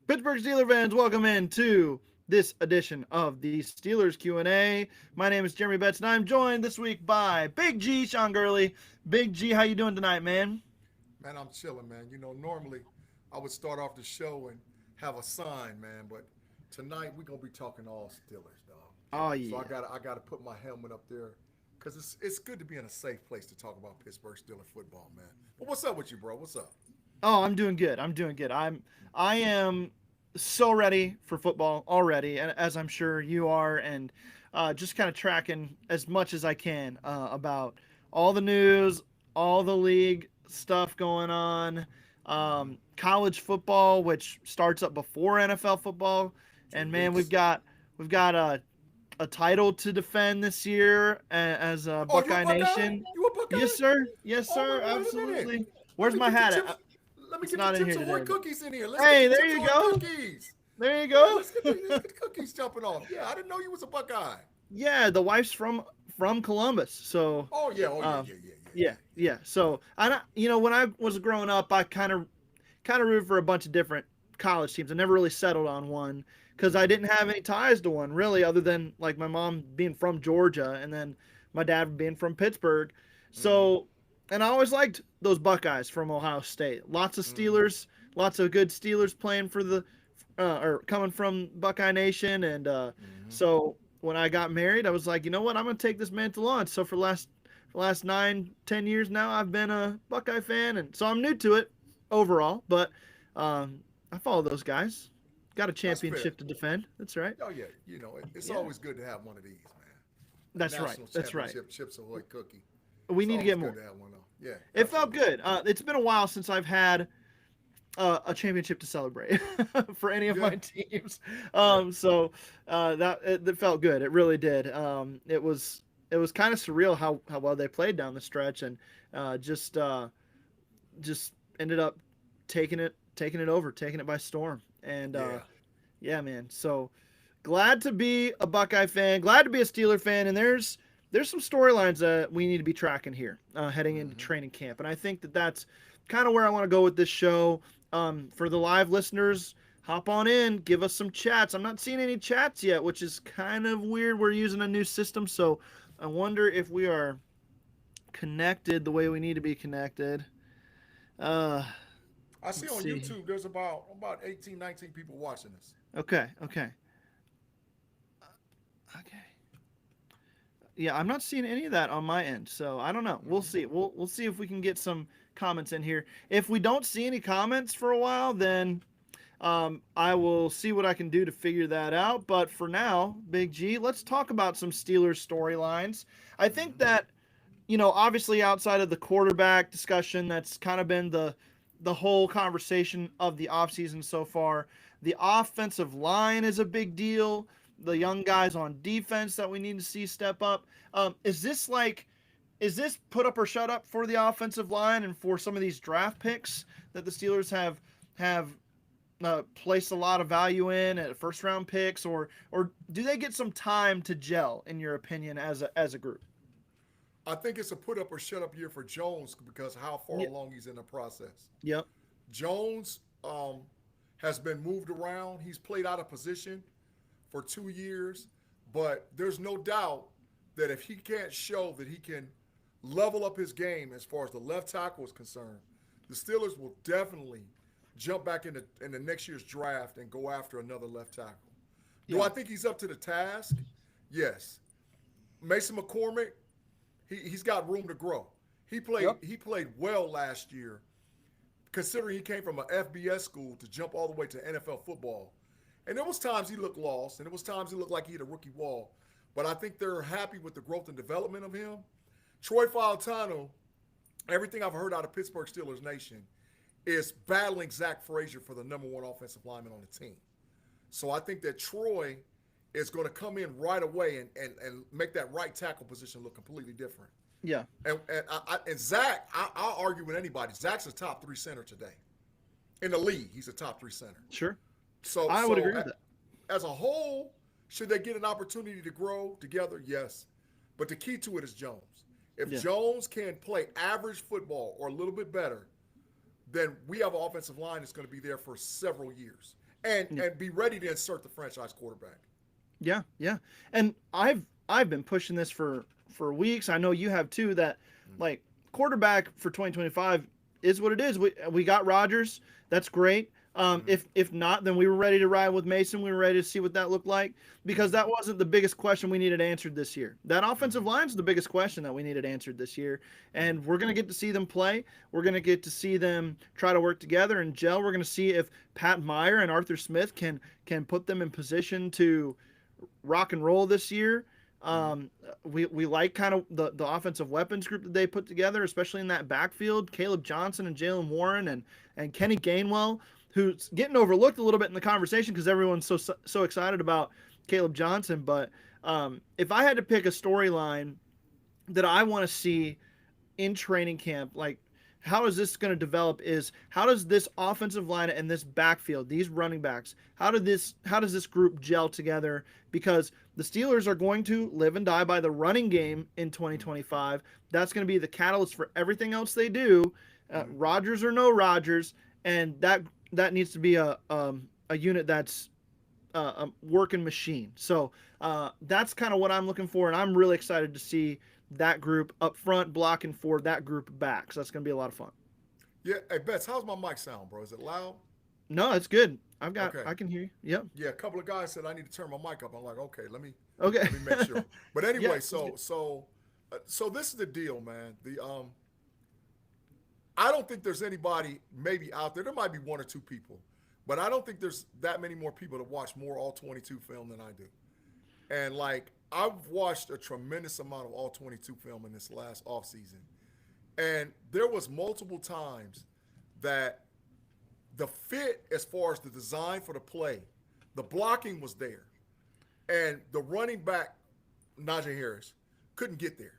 Pittsburgh Steelers fans, welcome in to this edition of the Steelers Q&A. My name is Jeremy Betz, and I'm joined this week by Big G, Sean Gurley. Big G, how you doing tonight, man? Man, I'm chilling, man. Normally I would start off the show and have a sign, man, but tonight we're gonna be talking all Steelers, dog. Oh, So I yeah. gotta I gotta put my helmet up there because it's good to be in a safe place to talk about Pittsburgh Steelers football, man. But what's up with you, bro? What's up? Oh, I'm doing good. I'm doing good. I am so ready for football already, and as I'm sure you are, and just kind of tracking as much as I can about all the news, all the league stuff going on, Mm-hmm. college football, which starts up before NFL football, 2 and man, we've weeks. got we've got a title to defend this year as Oh, you a Buckeye Buckeye? Nation. You a Yes, Buckeye? sir. Yes, Oh, sir. wait a minute. Absolutely. Let Where's me my get the hat chips. at? Let me It's get the not in chips here ahoy today. But cookies in here. Let's get hey, the there chips you ahoy go. cookies. There you Yeah, go. let's get the cookies jumping off. Yeah, I didn't know you was a Buckeye. Yeah, the wife's from Columbus, so Oh yeah, um, yeah. yeah, yeah. So I don't, when I was growing up, I kind of rooted for a bunch of different college teams. I never really settled on one because I Mm-hmm. didn't have any ties to one really, other than like my mom being from Georgia and then my dad being from Pittsburgh. Mm-hmm. So, and I always liked those Buckeyes from Ohio State. Lots of Mm-hmm. Steelers, lots of good Steelers playing for the or coming from Buckeye Nation, and Mm-hmm. so when I got married, I was like, you know what, I'm gonna take this mantle on. So for the last 9, 10 years now, I've been a Buckeye fan, and so I'm new to it overall, but I follow those guys. Got a That's fair. championship to defend. That's right. Oh yeah, it's Yeah, always good to have one of these, man. A that's right. national That's right. championship Chips Ahoy cookie. We It's need to always get good more. to have one of. Yeah, It felt absolutely. good. It's been a while since I've had a championship to celebrate for any of Yeah, my teams. yeah. That felt good. It really did. It was kind of surreal how well they played down the stretch, and uh, just uh, just ended up taking it over, taking it by storm. And Yeah. yeah, man. So glad to be a Buckeye fan. Glad to be a Steeler fan. And there's some storylines that we need to be tracking here heading into Mm-hmm. training camp. And I think that's kind of where I want to go with this show. For the live listeners, hop on in, give us some chats. I'm not seeing any chats yet, which is kind of weird. We're using a new system, so I wonder if we are connected the way we need to be connected. Uh, I see let's on see. YouTube there's about 18, 19 people watching this. Okay, okay, okay. Yeah, I'm not seeing any of that on my end, so I don't know. We'll Mm-hmm. see. We'll see if we can get some comments in here. If we don't see any comments for a while, then I will see what I can do to figure that out. But for now, Big G, let's talk about some Steelers storylines. I think Mm-hmm. that obviously outside of the quarterback discussion, that's kind of been the whole conversation of the offseason so far. The offensive line is a big deal. The young guys on defense that we need to see step up. Is this put up or shut up for the offensive line and for some of these draft picks that the Steelers have placed a lot of value in at first round picks, or do they get some time to gel in your opinion as a group? I think it's a put up or shut up year for Jones because how far Yep. along he's in the process. Yep. Jones has been moved around. He's played out of position for 2 years, but there's no doubt that if he can't show that he can level up his game as far as the left tackle is concerned, the Steelers will definitely jump back in the next year's draft and go after another left tackle. Do Yeah. I think he's up to the task? Yes. Mason McCormick, he's got room to grow. He played Yep. he played well last year, considering he came from an FBS school to jump all the way to NFL football. And there was times he looked lost, and there was times he looked like he hit a rookie wall. But I think they're happy with the growth and development of him. Troy Fautano, everything I've heard out of Pittsburgh Steelers Nation, is battling Zach Frazier for the number one offensive lineman on the team. So I think that Troy is going to come in right away and make that right tackle position look completely different. Yeah. And Zach, I'll argue with anybody. Zach's a top three center today in the league. He's a top three center. Sure. So I would so agree with that. as a whole, should they get an opportunity to grow together? Yes. But the key to it is Jones. If Yeah. Jones can play average football or a little bit better, then we have an offensive line that's going to be there for several years. and be ready to insert the franchise quarterback. Yeah, yeah. And I've been pushing this for weeks. I know you have too. That like quarterback for 2025 is what it is. We got Rodgers. That's great. If not, then we were ready to ride with Mason. We were ready to see what that looked like because that wasn't the biggest question we needed answered this year. That offensive line's the biggest question that we needed answered this year, and we're gonna get to see them play. We're gonna get to see them try to work together and gel. We're gonna see if Pat Meyer and Arthur Smith can put them in position to rock and roll this year. We like kind of the offensive weapons group that they put together, especially in that backfield. Caleb Johnson and Jalen Warren and Kenny Gainwell, who's getting overlooked a little bit in the conversation because everyone's so excited about Caleb Johnson. But if I had to pick a storyline that I want to see in training camp, like how is this going to develop, is how does this offensive line and this backfield, these running backs, how does this group gel together? Because the Steelers are going to live and die by the running game in 2025. That's going to be the catalyst for everything else they do, Rodgers or no Rodgers, and that needs to be a unit that's a working machine. So that's kind of what I'm looking for, and I'm really excited to see that group up front blocking for that group back. So that's going to be a lot of fun. Yeah. Hey, Betts, how's my mic sound, bro? Is it loud? No, it's good. Okay. I can hear you. Yep. Yeah, a couple of guys said I need to turn my mic up. I'm like, okay, let me make sure. But anyway, Yeah, so this is the deal, man. I don't think there's anybody maybe out there. There might be one or two people, but I don't think there's that many more people to watch more all 22 film than I do. And like I've watched a tremendous amount of all 22 film in this last offseason. And there was multiple times that the fit as far as the design for the play, the blocking was there. And the running back, Najee Harris, couldn't get there.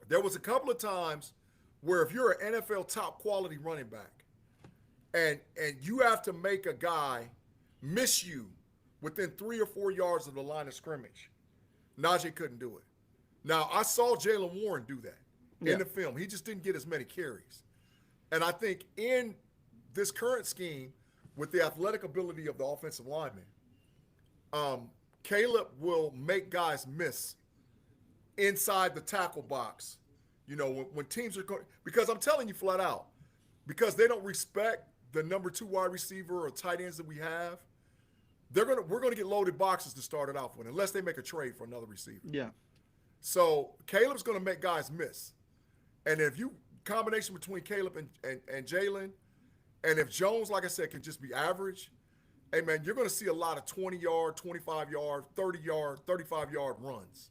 There was a couple of times where if you're an NFL top quality running back and you have to make a guy miss you within 3 or 4 yards of the line of scrimmage, Najee couldn't do it. Now, I saw Jalen Warren do that in the film. He just didn't get as many carries. And I think in this current scheme, with the athletic ability of the offensive lineman, Caleb will make guys miss inside the tackle box. You know, when teams are going, because I'm telling you flat out, because they don't respect the number 2 wide receiver or tight ends that we have, we're gonna get loaded boxes to start it off with, unless they make a trade for another receiver. Yeah. So Caleb's gonna make guys miss, and if you combination between Caleb and Jalen, and if Jones, like I said, can just be average, hey man, you're gonna see a lot of 20-yard, 25-yard, 30-yard, 35-yard runs,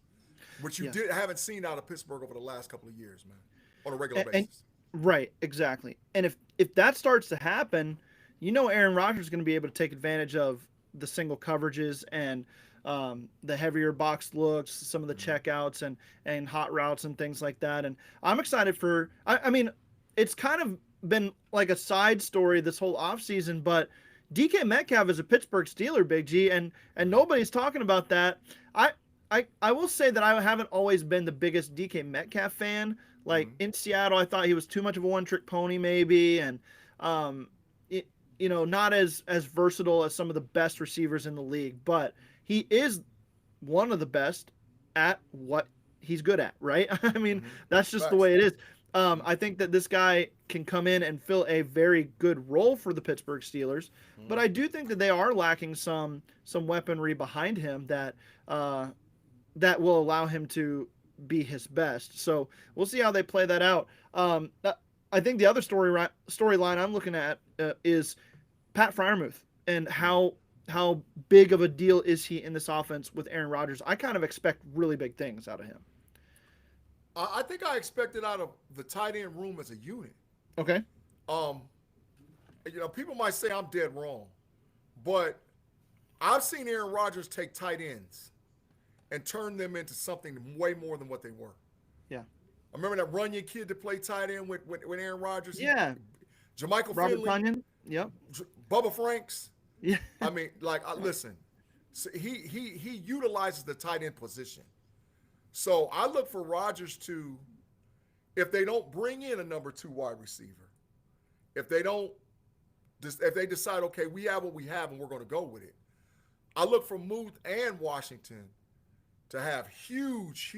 which you haven't seen out of Pittsburgh over the last couple of years, man, on a regular basis. Right, exactly. And if that starts to happen, you know Aaron Rodgers is going to be able to take advantage of the single coverages and the heavier box looks, some of the checkouts and hot routes and things like that. And I'm excited for – I mean, it's kind of been like a side story this whole offseason, but DK Metcalf is a Pittsburgh Steeler, Big G, and nobody's talking about that. I will say that I haven't always been the biggest DK Metcalf fan. Like in Seattle, I thought he was too much of a one-trick pony maybe, and not as versatile as some of the best receivers in the league. But he is one of the best at what he's good at, right? I mean, that's just the way it is. I think that this guy can come in and fill a very good role for the Pittsburgh Steelers, but I do think that they are lacking some weaponry behind him that will allow him to be his best. So we'll see how they play that out. I think the other storyline I'm looking at is Pat Freiermuth and how big of a deal is he in this offense with Aaron Rodgers. I kind of expect really big things out of him. I think I expected out of the tight end room as a unit. Okay. People might say I'm dead wrong, but I've seen Aaron Rodgers take tight ends and turn them into something way more than what they were. Yeah. I remember that Runyon kid that played tight end with Aaron Rodgers. Yeah. Jermichael Robert Finley. Tonyan. Yep. Bubba Franks. Yeah. I mean, listen, so he utilizes the tight end position. So I look for Rodgers to, if they don't bring in a number 2 wide receiver, if they don't if they decide, okay, we have what we have and we're going to go with it. I look for Muth and Washington to have huge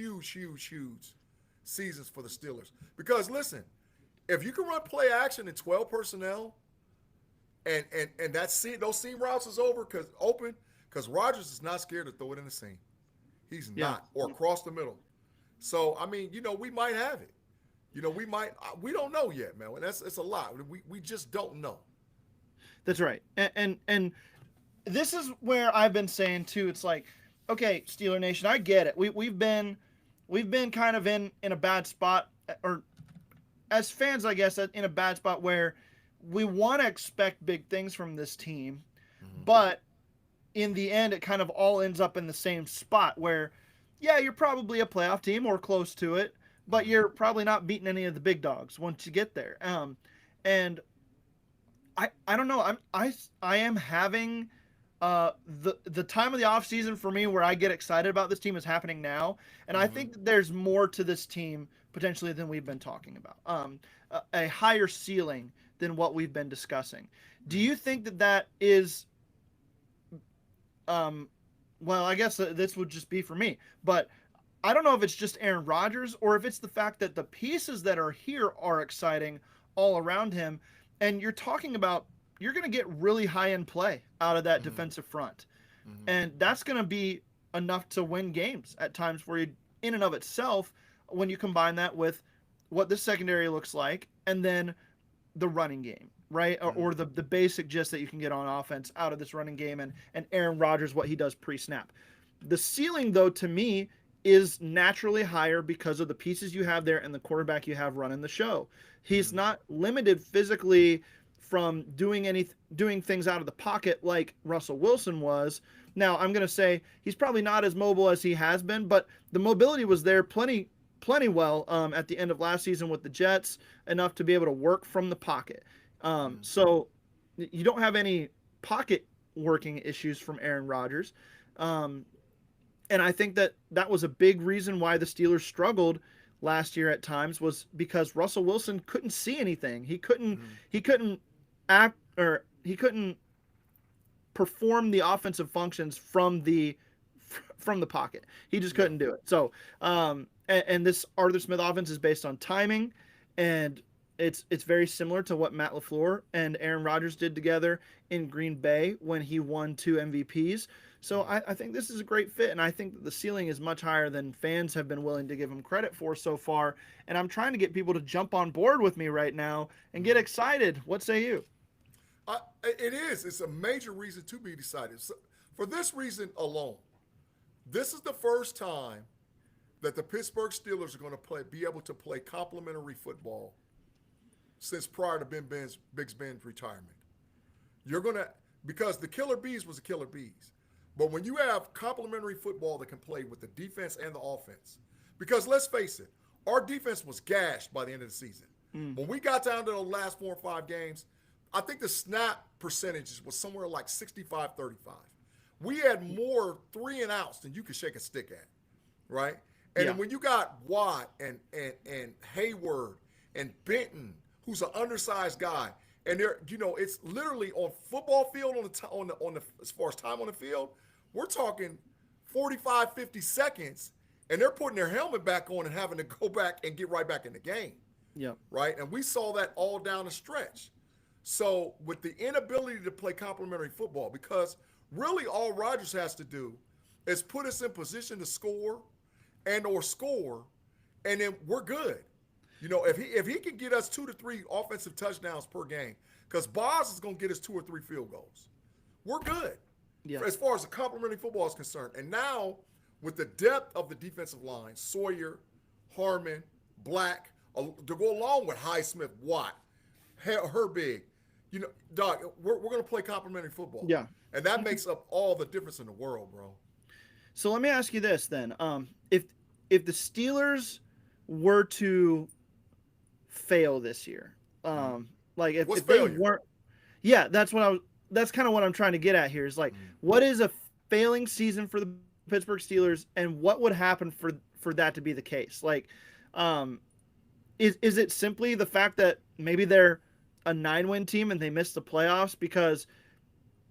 seasons for the Steelers. Because listen, if you can run play action in 12 personnel, and those seam routes is open, because Rodgers is not scared to throw it in the seam. He's not, or across the middle. So I mean, we might have it. We don't know yet, man. It's a lot. We just don't know. That's right. And this is where I've been saying too. It's like, okay, Steeler Nation, I get it. We've been kind of in a bad spot, or as fans, I guess, in a bad spot where we want to expect big things from this team, but in the end, it kind of all ends up in the same spot where, yeah, you're probably a playoff team or close to it, but you're probably not beating any of the big dogs once you get there. And I don't know. I am having the time of the off season for me where I get excited about this team is happening now, and I think that there's more to this team potentially than we've been talking about. A higher ceiling than what we've been discussing. Do you think that is? Well, I guess this would just be for me, but I don't know if it's just Aaron Rodgers or if it's the fact that the pieces that are here are exciting all around him. And you're talking about, you're going to get really high-end play out of that defensive front. And that's going to be enough to win games at times for you in and of itself when you combine that with what the secondary looks like and then the running game, right? Or the basic gist that you can get on offense out of this running game and Aaron Rodgers, what he does pre-snap. The ceiling, though, to me, is naturally higher because of the pieces you have there and the quarterback you have running the show. He's not limited physically from doing things out of the pocket like Russell Wilson was. Now, I'm going to say he's probably not as mobile as he has been, but the mobility was there plenty well at the end of last season with the Jets, enough to be able to work from the pocket. So you don't have any pocket working issues from Aaron Rodgers. And I think that was a big reason why the Steelers struggled last year at times, was because Russell Wilson couldn't see anything. He couldn't act, or he couldn't perform the offensive functions from the pocket. He just couldn't do it. So, and this Arthur Smith offense is based on timing, and it's very similar to what Matt LaFleur and Aaron Rodgers did together in Green Bay when he won 2 MVPs. So I think this is a great fit, and I think that the ceiling is much higher than fans have been willing to give him credit for so far. And I'm trying to get people to jump on board with me right now and get excited. What say you? It is. It's a major reason to be excited. So for this reason alone, this is the first time that the Pittsburgh Steelers are going to be able to play complementary football since prior to Big Ben's retirement. Because the Killer Bees was the Killer Bees. But when you have complementary football that can play with the defense and the offense, because let's face it, our defense was gashed by the end of the season. When we got down to the last 4 or 5 games, I think the snap percentages was somewhere like 65-35. We had more 3 and outs than you could shake a stick at, right? And then when you got Watt and Hayward and Benton, who's an undersized guy, and they're, it's literally on football field on the as far as time on the field, we're talking 45, 50 seconds, and they're putting their helmet back on and having to go back and get right back in the game. Yeah. Right? And we saw that all down the stretch. So with the inability to play complementary football, because really all Rodgers has to do is put us in position to score and then we're good. If he can get us 2 to 3 offensive touchdowns per game, because Boz is going to get us 2 or 3 field goals, we're good. Yeah. As far as the complementary football is concerned. And now with the depth of the defensive line, Sawyer, Harmon, Black, to go along with Highsmith, Watt, Herbig, Doug, we're going to play complementary football. Yeah. And that makes up all the difference in the world, bro. So let me ask you this then. If the Steelers were to fail this year, like if they weren't, that's kind of what I'm trying to get at here is like, what is a failing season for the Pittsburgh Steelers, and what would happen for that to be the case? Like, is it simply the fact that maybe they're a 9-win team and they missed the playoffs because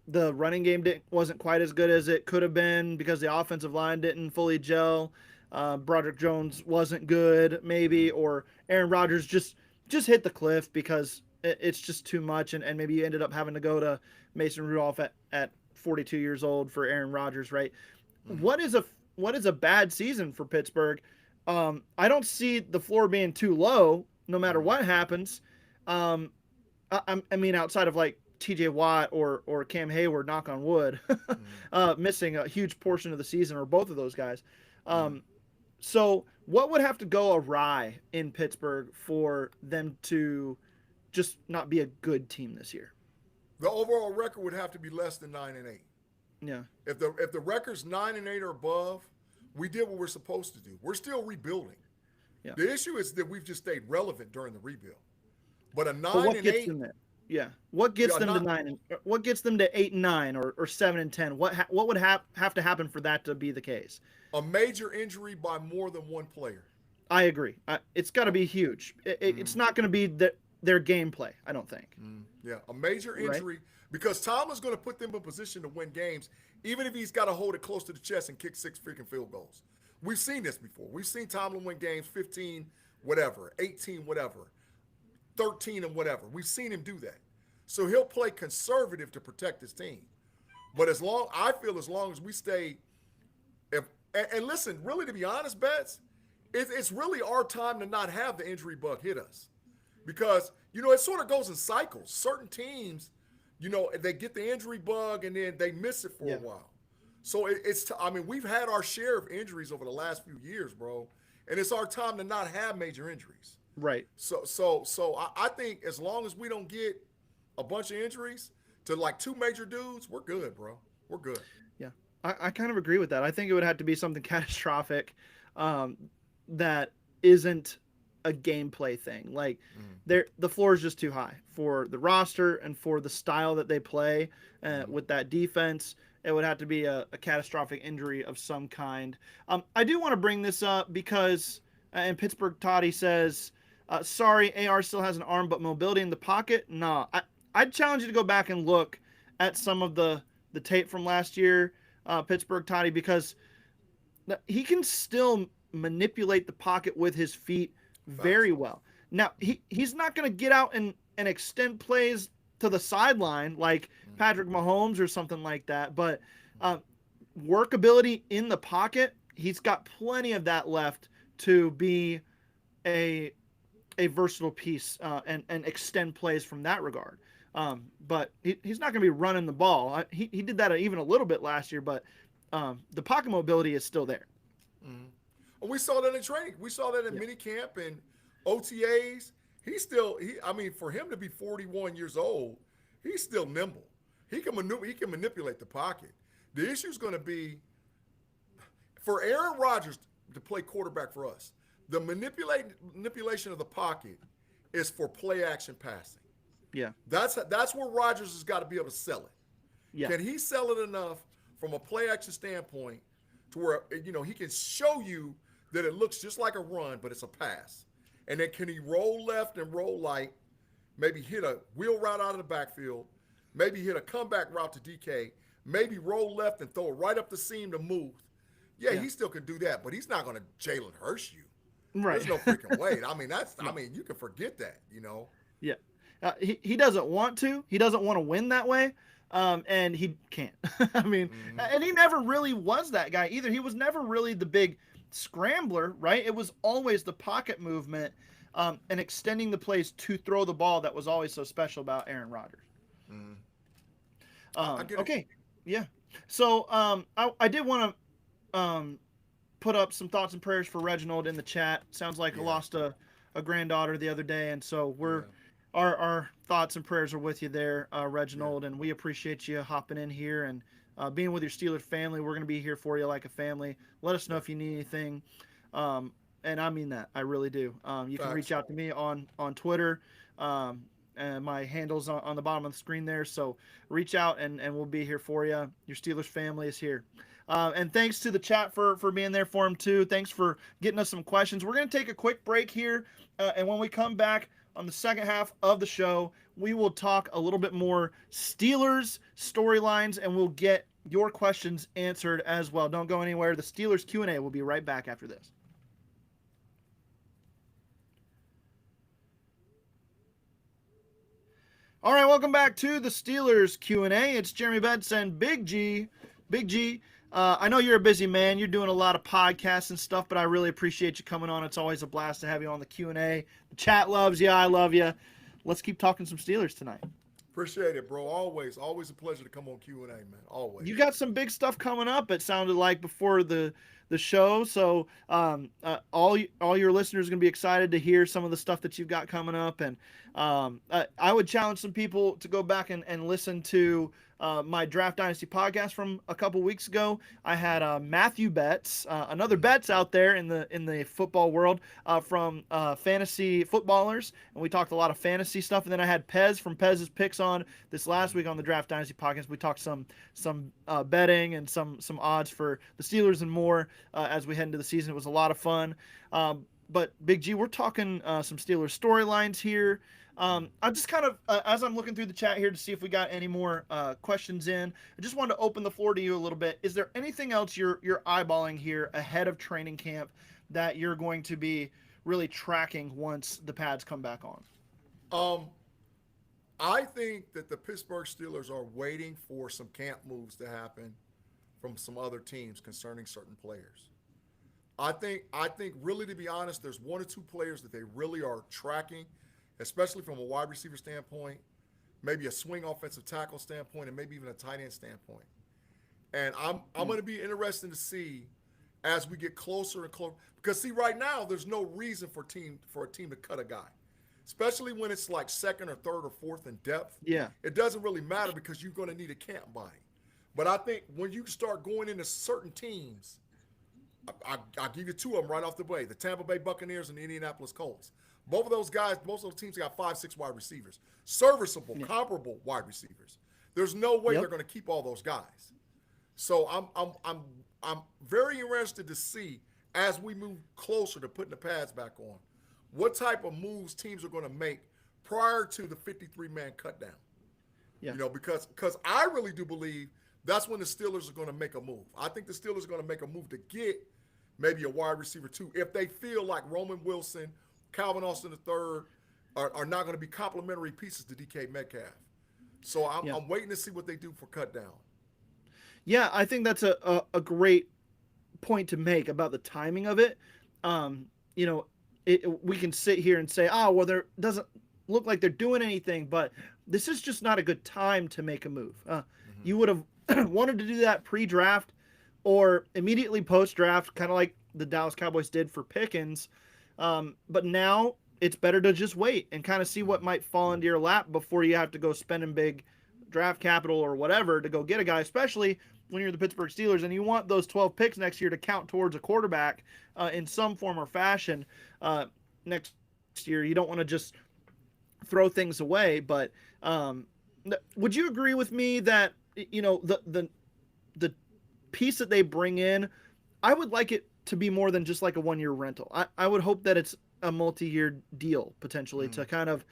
the running game wasn't quite as good as it could have been because the offensive line didn't fully gel. Broderick Jones wasn't good, maybe, or Aaron Rodgers just hit the cliff because it's just too much, and maybe you ended up having to go to Mason Rudolph at 42 years old for Aaron Rodgers, right? Mm-hmm. What is a bad season for Pittsburgh? I don't see the floor being too low, no matter what happens. I mean, outside of like TJ Watt or Cam Hayward, knock on wood, missing a huge portion of the season, or both of those guys. So what would have to go awry in Pittsburgh for them to just not be a good team this year? The overall record would have to be less than 9-8. Yeah. If the record's 9-8 or above, we did what we're supposed to do. We're still rebuilding. Yeah. The issue is that we've just stayed relevant during the rebuild. But a 9-8. Them there? Yeah. What gets them to 9? What gets them to 8-9 or 7-10? What would have to happen for that to be the case? A major injury by more than one player. I agree. It's got to be huge. It's not going to be their gameplay, I don't think. Yeah, a major injury, right? Because Tomlin's going to put them in position to win games, even if he's got to hold it close to the chest and kick 6 freaking field goals. We've seen this before. We've seen Tomlin win games 15, whatever, 18, whatever, 13 and whatever. We've seen him do that. So he'll play conservative to protect his team. But as long as we stay, and listen, really, to be honest, Betts, it's really our time to not have the injury bug hit us. Because, it sort of goes in cycles. Certain teams, they get the injury bug and then they miss it for a while. So we've had our share of injuries over the last few years, bro. And it's our time to not have major injuries. Right. So I think as long as we don't get a bunch of injuries to like 2 major dudes, we're good, bro. We're good. Yeah. I kind of agree with that. I think it would have to be something catastrophic that isn't a gameplay thing. Like the floor is just too high for the roster and for the style that they play with that defense. It would have to be a catastrophic injury of some kind. I do want to bring this up because, and Pittsburgh Toddy says, sorry, AR still has an arm, but mobility in the pocket? Nah. I'd challenge you to go back and look at some of the tape from last year, Pittsburgh Toddy, because he can still manipulate the pocket with his feet very well. Now, he's not going to get out and extend plays to the sideline like Patrick Mahomes or something like that, but workability in the pocket, he's got plenty of that left to be a versatile piece and extend plays from that regard. But he's not going to be running the ball. He did that even a little bit last year, but the pocket mobility is still there. Mm-hmm. We saw that in training. We saw that in minicamp and OTAs. For him to be 41 years old, he's still nimble. He can manipulate the pocket. The issue is going to be for Aaron Rodgers to play quarterback for us. The manipulation of the pocket is for play action passing. Yeah. That's where Rodgers has got to be able to sell it. Yeah. Can he sell it enough from a play action standpoint to where, he can show you that it looks just like a run, but it's a pass? And then can he roll left and roll right, maybe hit a wheel route out of the backfield, maybe hit a comeback route to DK, maybe roll left and throw it right up the seam to move? Yeah, he still can do that, but he's not going to Jalen Hurts you. Right. There's no freaking way. You can forget that, Yeah. He doesn't want to. He doesn't want to win that way, and he can't. And he never really was that guy either. He was never really the big scrambler, right? It was always the pocket movement and extending the plays to throw the ball that was always so special about Aaron Rodgers. Okay. Yeah. So I did want to put up some thoughts and prayers for Reginald in the chat. Sounds like I lost a granddaughter the other day, and so our thoughts and prayers are with you there, Reginald, and we appreciate you hopping in here and being with your Steelers family. We're going to be here for you like a family. Let us know if you need anything, and I mean that. I really do. You can reach out to me on Twitter, and my handle's on the bottom of the screen there, so reach out, and we'll be here for you. Your Steelers family is here. And thanks to the chat for being there for him, too. Thanks for getting us some questions. We're going to take a quick break here, and when we come back, on the second half of the show, we will talk a little bit more Steelers storylines, and we'll get your questions answered as well. Don't go anywhere. The Steelers Q&A will be right back after this. All right, welcome back to the Steelers Q&A. It's Jeremy Betz and Big G. Big G, I know you're a busy man. You're doing a lot of podcasts and stuff, but I really appreciate you coming on. It's always a blast to have you on the Q&A. The chat loves you. I love you. Let's keep talking some Steelers tonight. Appreciate it, bro. Always a pleasure to come on Q&A, man. Always. You got some big stuff coming up, it sounded like, before the show. So all your listeners are going to be excited to hear some of the stuff that you've got coming up. And I would challenge some people to go back and listen to my Draft Dynasty podcast from a couple weeks ago. I had Matthew Betz, another Betz out there in the football world, from Fantasy Footballers, and we talked a lot of fantasy stuff. And then I had Pez from Pez's Picks on this last week on the Draft Dynasty podcast. We talked some betting and some odds for the Steelers and more as we head into the season. It was a lot of fun. But Big G, we're talking some Steelers storylines here. I just kind of, as I'm looking through the chat here to see if we got any more questions in, I just wanted to open the floor to you a little bit. Is there anything else you're eyeballing here ahead of training camp that you're going to be really tracking once the pads come back on? I think that the Pittsburgh Steelers are waiting for some camp moves to happen from some other teams concerning certain players. I think really, to be honest, there's one or two players that they really are tracking, especially from a wide receiver standpoint, maybe a swing offensive tackle standpoint, and maybe even a tight end standpoint. And I'm going to be interested to see as we get closer and closer, because see, right now there's no reason for a team to cut a guy, especially when it's like second or third or fourth in depth. Yeah, it doesn't really matter because you're going to need a camp body. But I think when you start going into certain teams, I'll give you two of them right off the way: the Tampa Bay Buccaneers and the Indianapolis Colts. Both of those guys, most of those teams got 5-6 wide receivers, serviceable, comparable wide receivers. There's no way they're going to keep all those guys. So I'm very interested to see, as we move closer to putting the pads back on, what type of moves teams are going to make prior to the 53-man cutdown. Yeah. You know, because I really do believe that's when the Steelers are going to make a move. I think the Steelers are going to make a move to get maybe a wide receiver too, if they feel like Roman Wilson, Calvin Austin III are not going to be complementary pieces to DK Metcalf. So I'm waiting to see what they do for cut down. Yeah, I think that's a great point to make about the timing of it. You know, we can sit here and say, oh, well, there doesn't look like they're doing anything, but this is just not a good time to make a move. You would have wanted to do that pre-draft or immediately post-draft, kind of like the Dallas Cowboys did for Pickens. But now it's better to just wait and kind of see what might fall into your lap before you have to go spending big draft capital or whatever to go get a guy, especially when you're the Pittsburgh Steelers and you want those 12 picks next year to count towards a quarterback in some form or fashion next year. You don't want to just throw things away. But would you agree with me that, you know, the piece that they bring in, I would like it to be more than just like a one-year rental. I would hope that it's a multi-year deal potentially to kind of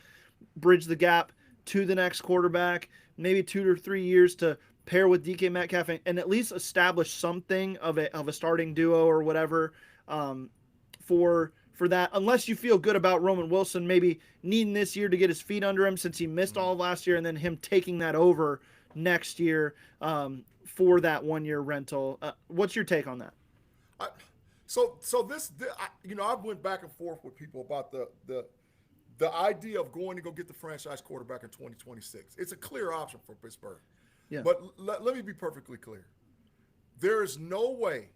bridge the gap to the next quarterback, maybe 2 or 3 years to pair with DK Metcalf and at least establish something of a starting duo or whatever for that. Unless you feel good about Roman Wilson maybe needing this year to get his feet under him since he missed all of last year, and then him taking that over next year for that one-year rental. What's your take on that? So you know, I've went back and forth with people about the idea of going to go get the franchise quarterback in 2026. It's a clear option for Pittsburgh. Yeah. But let me be perfectly clear. There is no way,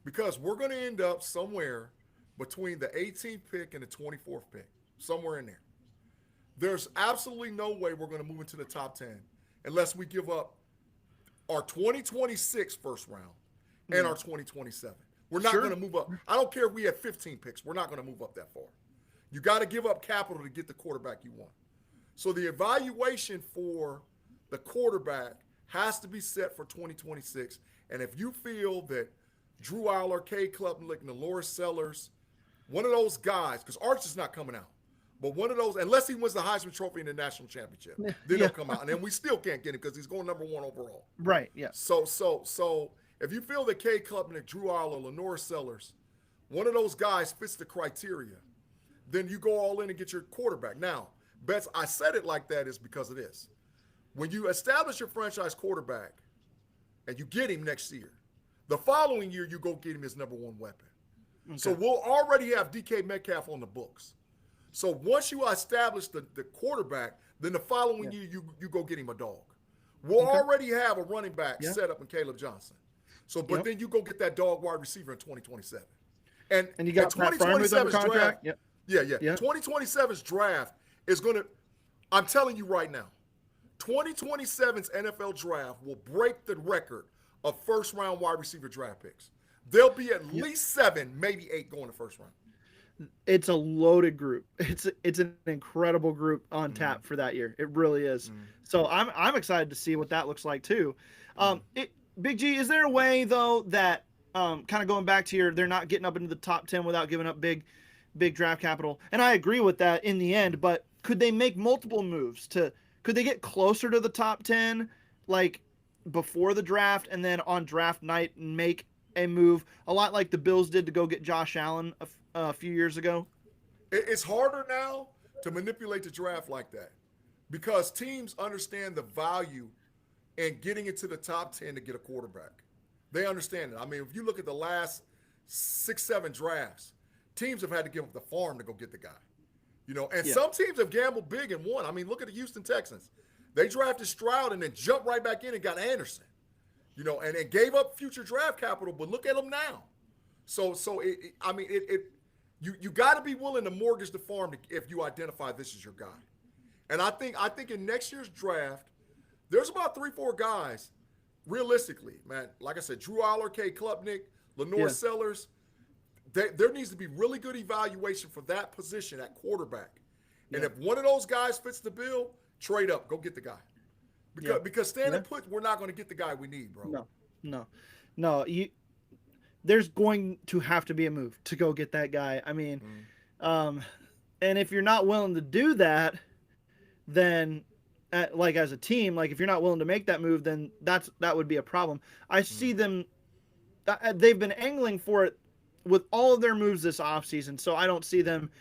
because we're going to end up somewhere between the 18th pick and the 24th pick, somewhere in there. There's absolutely no way we're going to move into the top 10 unless we give up our 2026 first round and our 2027. We're not going to move up. I don't care if we have 15 picks. We're not going to move up that far. You got to give up capital to get the quarterback you want. So the evaluation for the quarterback has to be set for 2026. And if you feel that Drew Aller, Cade Klubnik, Delores Sellers, one of those guys, because Arch is not coming out. But one of those, unless he wins the Heisman Trophy in the national championship, then he'll come out. And then we still can't get him because he's going number 1 overall. Right, yeah. So if you feel that Cade Klubnik, Drew Aller, Lenore Sellers, one of those guys fits the criteria, then you go all in and get your quarterback. Now, Betts, I said it like that is because of this. When you establish your franchise quarterback and you get him next year, the following year you go get him his number 1 weapon. Okay. So we'll already have DK Metcalf on the books. So once you establish the quarterback, then the following year you go get him a dog. We'll already have a running back set up in Caleb Johnson. So, but then you go get that dog wide receiver in 2027. And you got 2027's draft. Yeah. 2027's draft is going to, I'm telling you right now, 2027's NFL draft will break the record of first-round wide receiver draft picks. There'll be at least 7, maybe 8 going to first round. It's a loaded group. It's an incredible group on tap for that year. It really is. So I'm excited to see what that looks like too. Big G, is there a way though that kind of going back to they're not getting up into the top 10 without giving up big draft capital? And I agree with that in the end, but could they make multiple moves could they get closer to the top 10 like before the draft and then on draft night make a move a lot like the Bills did to go get Josh Allen a few years ago? It's harder now to manipulate the draft like that because teams understand the value in getting into the top 10 to get a quarterback. They understand it. I mean, if you look at the last 6-7 drafts, teams have had to give up the farm to go get the guy. And some teams have gambled big and won. I mean, look at the Houston Texans. They drafted Stroud and then jumped right back in and got Anderson. And gave up future draft capital, but look at them now. You got to be willing to mortgage the farm if you identify this as your guy. And I think in next year's draft, there's about 3-4 guys, realistically, man. Like I said, Drew Aller, Cade Klubnik, Lenore Sellers. There needs to be really good evaluation for that position at quarterback. And if one of those guys fits the bill, trade up, go get the guy. Because standing put, we're not going to get the guy we need, bro. No. There's going to have to be a move to go get that guy. I mean, and if you're not willing to do that, then like as a team, like if you're not willing to make that move, then that would be a problem. I see them. They've been angling for it with all of their moves this offseason, so I don't see them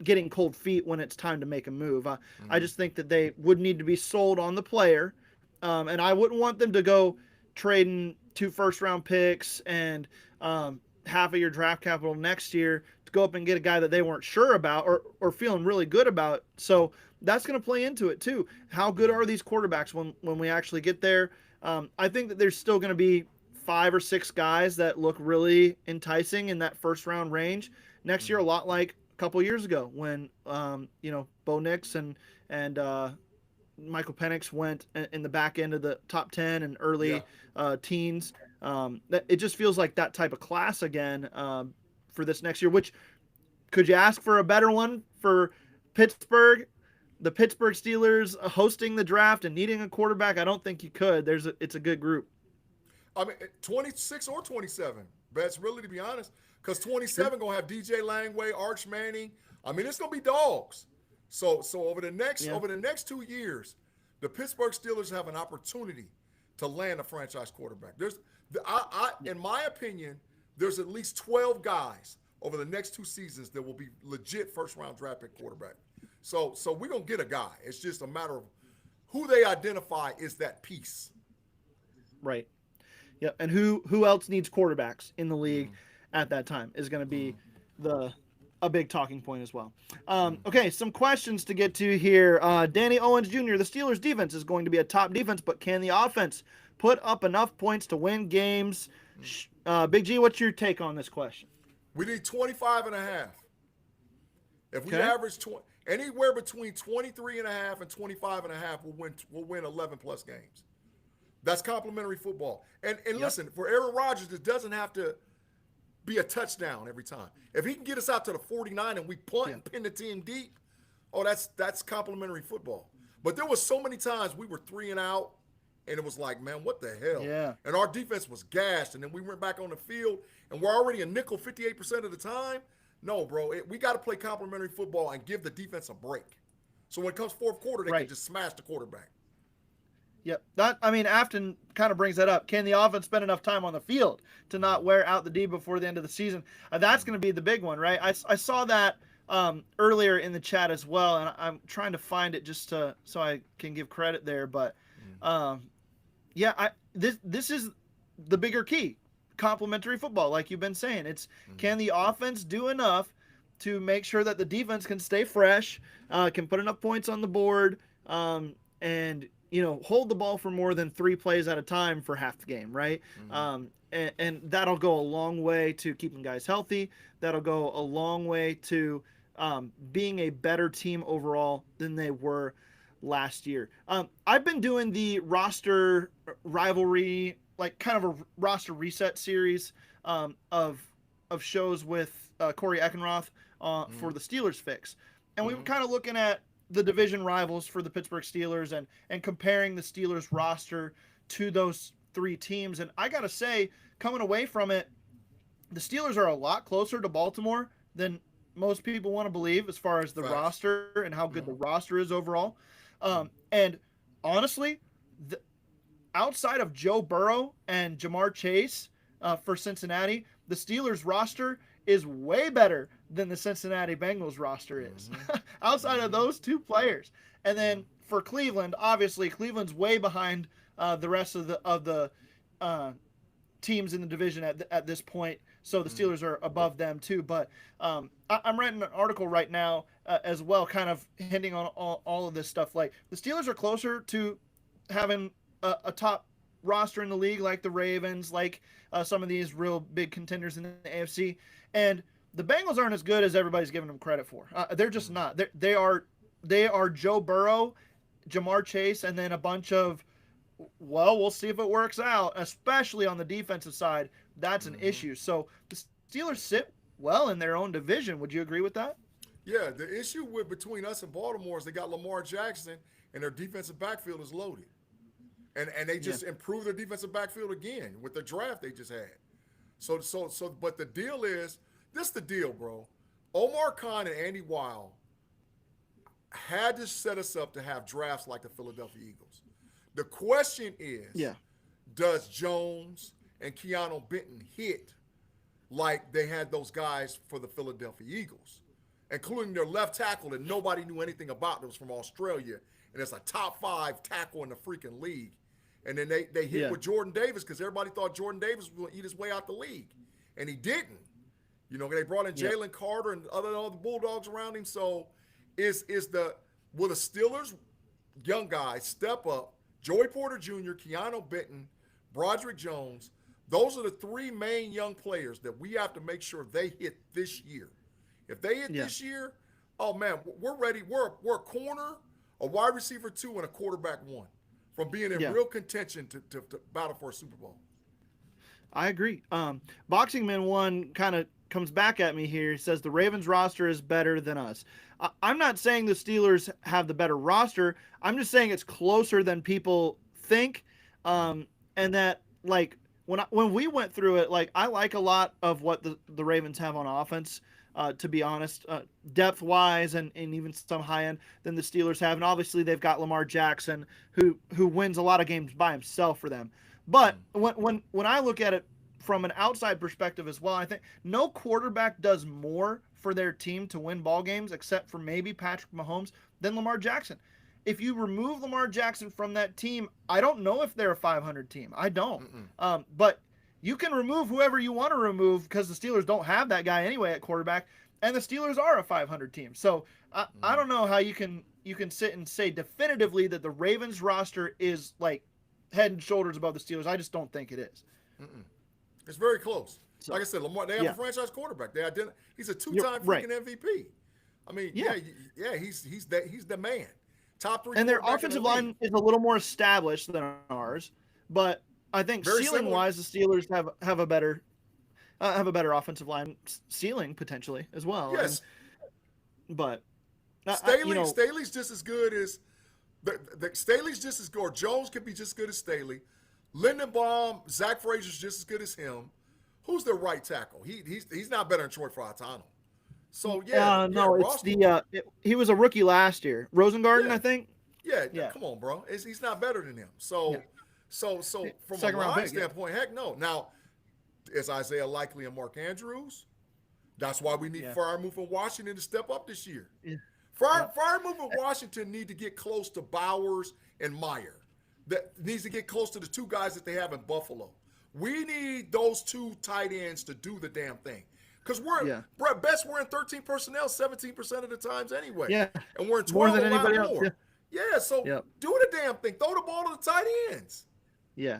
getting cold feet when it's time to make a move. I just think that they would need to be sold on the player, and I wouldn't want them to go trading 2 first-round picks and half of your draft capital next year to go up and get a guy that they weren't sure about or feeling really good about. So that's going to play into it too. How good are these quarterbacks when we actually get there? I think that there's still going to be 5 or 6 guys that look really enticing in that first round range next year, a lot like a couple years ago when Bo Nix and Michael Penix went in the back end of the top 10 and early teens. It just feels like that type of class again for this next year. Which could you ask for a better one for Pittsburgh? The Pittsburgh Steelers hosting the draft and needing a quarterback? I don't think you could. It's a good group. I mean, 26 or 27. Betts, really, to be honest, because 27 going to have DJ Langway, Arch Manning. I mean, it's going to be dogs. So over the next 2 years, the Pittsburgh Steelers have an opportunity to land a franchise quarterback. In my opinion, there's at least 12 guys over the next 2 seasons that will be legit first-round draft pick quarterback. So we're going to get a guy. It's just a matter of who they identify is that piece. Right. Yeah, and who else needs quarterbacks in the league at that time is going to be a big talking point as well. Okay, some questions to get to here. Danny Owens Jr., the Steelers defense is going to be a top defense, but can the offense put up enough points to win games? Big G, what's your take on this question? We need 25.5. If we average anywhere between 23.5 and 25.5, we'll win 11+ games. That's complimentary football. And listen, for Aaron Rodgers, it doesn't have to be a touchdown every time. If he can get us out to the 49 and we punt and pin the team deep, that's complimentary football. But there was so many times we were 3 and out, and it was like, man, what the hell? Yeah. And our defense was gashed, and then we went back on the field, and we're already a nickel 58% of the time. No, bro. We got to play complementary football and give the defense a break. So when it comes fourth quarter, they can just smash the quarterback. Yep. Afton kind of brings that up. Can the offense spend enough time on the field to not wear out the D before the end of the season? That's going to be the big one, right? I saw that earlier in the chat as well, and I'm trying to find it just so I can give credit there. But this is the bigger key. Complementary football, like you've been saying. It's can the offense do enough to make sure that the defense can stay fresh, can put enough points on the board, and hold the ball for more than 3 plays at a time for half the game, right? And that'll go a long way to keeping guys healthy. That'll go a long way to being a better team overall than they were last year. I've been doing the roster rivalry, like kind of a roster reset series of shows with Corey Eckenroth for the Steelers Fix. And we were kind of looking at the division rivals for the Pittsburgh Steelers and comparing the Steelers roster to those 3 teams. And I got to say, coming away from it, the Steelers are a lot closer to Baltimore than most people want to believe as far as the roster and how good the roster is overall. And honestly, outside of Joe Burrow and Jamar Chase for Cincinnati, the Steelers roster is way better than the Cincinnati Bengals roster is outside of those 2 players. And then for Cleveland, obviously Cleveland's way behind the rest of the teams in the division at this point. So the Steelers are above them too. But I'm writing an article right now as well, kind of hinting on all of this stuff. Like the Steelers are closer to having a top roster in the league, like the Ravens, like some of these real big contenders in the AFC. And the Bengals aren't as good as everybody's giving them credit for. They're just not. They are Joe Burrow, Jamar Chase, and then a bunch of, well, we'll see if it works out, especially on the defensive side. That's an issue. So the Steelers sit well in their own division. Would you agree with that? Yeah, the issue between us and Baltimore is they got Lamar Jackson, and their defensive backfield is loaded. And they just improved their defensive backfield again with the draft they just had. So but the deal is, this is the deal, bro. Omar Khan and Andy Weil had to set us up to have drafts like the Philadelphia Eagles. The question is, does Jones and Keanu Benton hit like they had those guys for the Philadelphia Eagles, including their left tackle that nobody knew anything about that was from Australia, and it's a top 5 tackle in the freaking league. And then they hit with Jordan Davis because everybody thought Jordan Davis was going to eat his way out the league, and he didn't. They brought in Jalen Carter and other Bulldogs around him. So will the Steelers young guys step up? Joey Porter Jr., Keanu Benton, Broderick Jones. Those are the 3 main young players that we have to make sure they hit this year. If they hit this year, oh man, we're ready. We're a corner, a wide receiver 2, and a quarterback 1 from being in real contention to battle for a Super Bowl. I agree. Boxing Man 1 kind of comes back at me here. He says the Ravens roster is better than us. I'm not saying the Steelers have the better roster. I'm just saying it's closer than people think. And that, like, when we went through it, like, I like a lot of what the Ravens have on offense, to be honest, depth-wise and even some high-end than the Steelers have. And obviously they've got Lamar Jackson, who wins a lot of games by himself for them. But when I look at it from an outside perspective as well, I think no quarterback does more for their team to win ball games, except for maybe Patrick Mahomes, than Lamar Jackson. If you remove Lamar Jackson from that team, I don't know if they're a 500 team. I don't. But you can remove whoever you want to remove because the Steelers don't have that guy anyway at quarterback, and the Steelers are a 500 team. So I don't know how you can sit and say definitively that the Ravens roster is like head and shoulders above the Steelers. I just don't think it is. It's very close. So, like I said, Lamar, they have a franchise quarterback. He's a 2-time freaking MVP. I mean, he's the man. Top 3. And their offensive line is a little more established than ours, but I think ceiling-wise, the Steelers have a better offensive line ceiling potentially as well. Yes, but Staley's just as good as Staley's just as good. Or Jones could be just as good as Staley. Lindenbaum, Zach Frazier's just as good as him. Who's their right tackle? He's not better than Troy Fautano. So No, it's Ross. he was a rookie last year. Rosengarten, Yeah, I think. yeah. Yeah. Come on, bro. He's not better than him. Yeah. So from a Second round line pick. Yeah. standpoint, heck no. Now, is Isaiah Likely and Mark Andrews? That's why we need Yeah. Freiermuth from Washington to step up this year. Yeah. Freiermuth and Washington need to get close to Bowers and Meyer. That needs to get close to the two guys that they have in Buffalo. We need those two tight ends to do the damn thing. Because at best we're in 13 personnel 17% of the times anyway. Yeah. And we're in 12 more than anybody else. more. Yeah, so do the damn thing. Throw the ball to the tight ends. Yeah.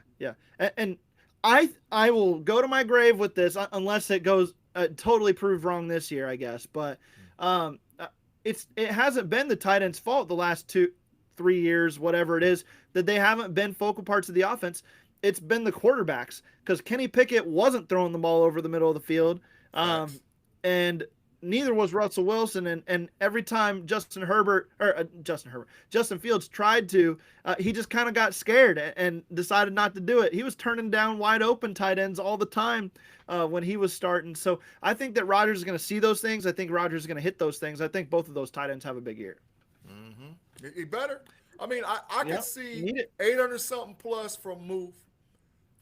And I will go to my grave with this unless it goes totally proved wrong this year, I guess. But it hasn't been the tight end's fault the last 2-3 years, whatever it is, that they haven't been focal parts of the offense. It's been the quarterbacks, because Kenny Pickett wasn't throwing the ball over the middle of the field. And neither was Russell Wilson. And every time Justin Fields tried to, he just kind of got scared and decided not to do it. He was turning down wide open tight ends all the time when he was starting. So I think that Rodgers is going to see those things. I think Rodgers is going to hit those things. I think both of those tight ends have a big year. Mm-hmm. He better. I mean, I could see 800 something plus from Move,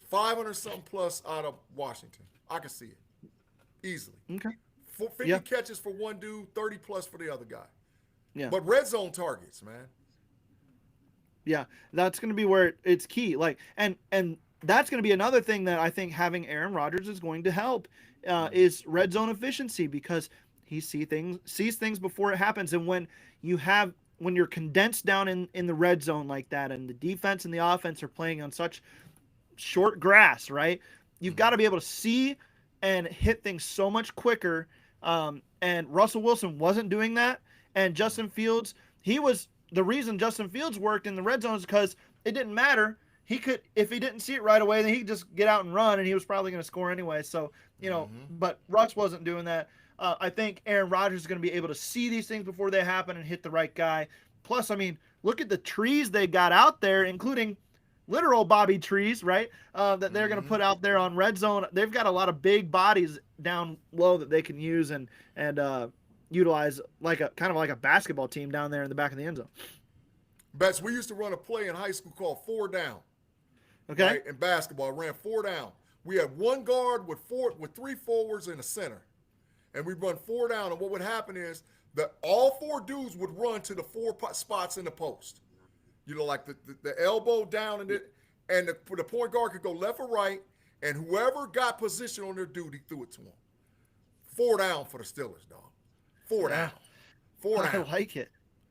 500 something plus out of Washington. I could see it easily. Okay. 50 catches for one dude, 30 plus for the other guy. Yeah. But red zone targets, man. Yeah, that's going to be where it's key. And that's going to be another thing that I think having Aaron Rodgers is going to help is red zone efficiency, because he sees things before it happens. And when you're condensed down in the red zone like that, and the defense and the offense are playing on such short grass, right? You've got to be able to see and hit things so much quicker. And Russell Wilson wasn't doing that. And Justin Fields, the reason Justin Fields worked in the red zone is because it didn't matter. He could, if he didn't see it right away, then he could just get out and run, and he was probably going to score anyway. So, but Russ wasn't doing that. I think Aaron Rodgers is going to be able to see these things before they happen and hit the right guy. Plus, I mean, look at the trees they got out there, including literal Bobby trees, right? That they're going to put out there on red zone. They've got a lot of big bodies down low that they can use and utilize like a basketball team down there in the back of the end zone. Betts, we used to run a play in high school called 4 down. Okay. Right? In basketball, I ran 4 down. We had one guard with 3 forwards in the center. And we'd run 4 down. And what would happen is that all 4 dudes would run to the 4 spots in the post. Like the elbow down, and the point guard could go left or right, and whoever got position on their duty threw it to him. 4 down for the Steelers, dog. 4 down. 4 down. I like it.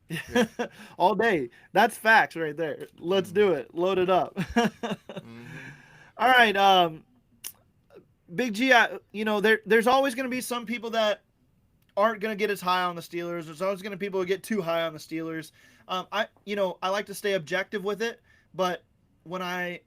Yeah. All day. That's facts right there. Let's do it. Load it up. All right. Big G, there's always going to be some people that aren't going to get as high on the Steelers. There's always going to be people who get too high on the Steelers. I like to stay objective with it, but when I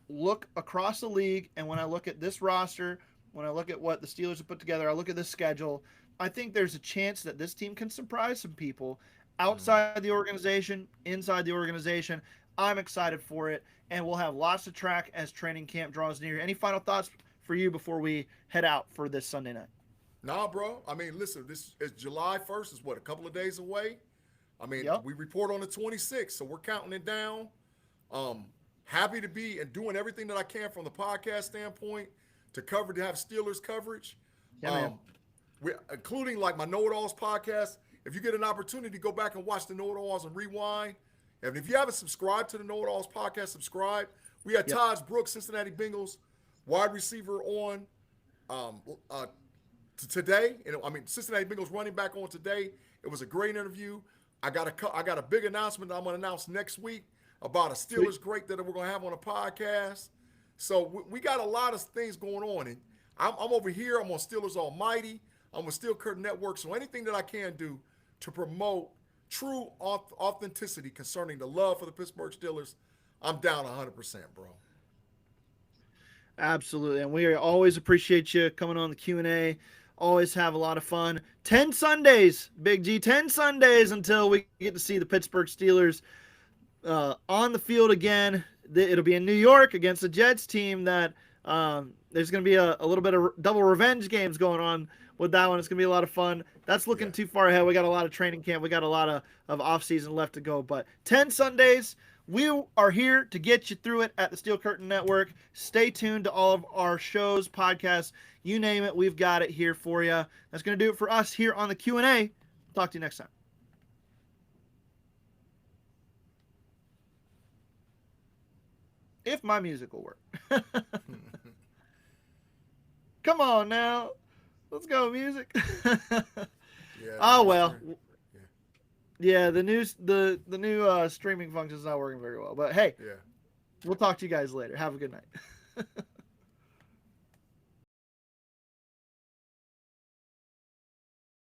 look across the league and when I look at this roster, when I look at what the Steelers have put together, I look at this schedule, I think there's a chance that this team can surprise some people outside the organization, inside the organization. I'm excited for it, and we'll have lots to track as training camp draws near. Any final thoughts for you before we head out for this Sunday night? Nah, bro. I mean, listen, this is July 1st. Is what, a couple of days away? I mean, We report on the 26th, so we're counting it down. Happy to be and doing everything that I can from the podcast standpoint to have Steelers coverage. Yeah, including like my Know It Alls podcast. If you get an opportunity, go back and watch the Know It Alls and rewind. And if you haven't subscribed to the Know It Alls podcast, subscribe. We had Taj Brooks, Cincinnati Bengals wide receiver on today. Cincinnati Bengals running back on today. It was a great interview. I got a big announcement that I'm going to announce next week about a Steelers great that we're going to have on a podcast. So we got a lot of things going on. And I'm over here. I'm on Steelers Almighty. I'm on Steel Curtain Network. So anything that I can do to promote true authenticity concerning the love for the Pittsburgh Steelers, I'm down 100%, bro. Absolutely. And we always appreciate you coming on the Q&A. Always have a lot of fun. 10 Sundays, Big G, 10 Sundays until we get to see the Pittsburgh Steelers on the field again. It'll be in New York against the Jets team that there's going to be a little bit of double revenge games going on with that one. It's going to be a lot of fun. That's looking too far ahead. We got a lot of training camp. We got a lot of off-season left to go. But 10 Sundays, we are here to get you through it at the Steel Curtain Network. Stay tuned to all of our shows, podcasts, you name it. We've got it here for you. That's going to do it for us here on the Q&A. Talk to you next time. If my music will work. Come on now. Let's go, music. Oh, well. Yeah, the new streaming function is not working very well. But hey, we'll talk to you guys later. Have a good night.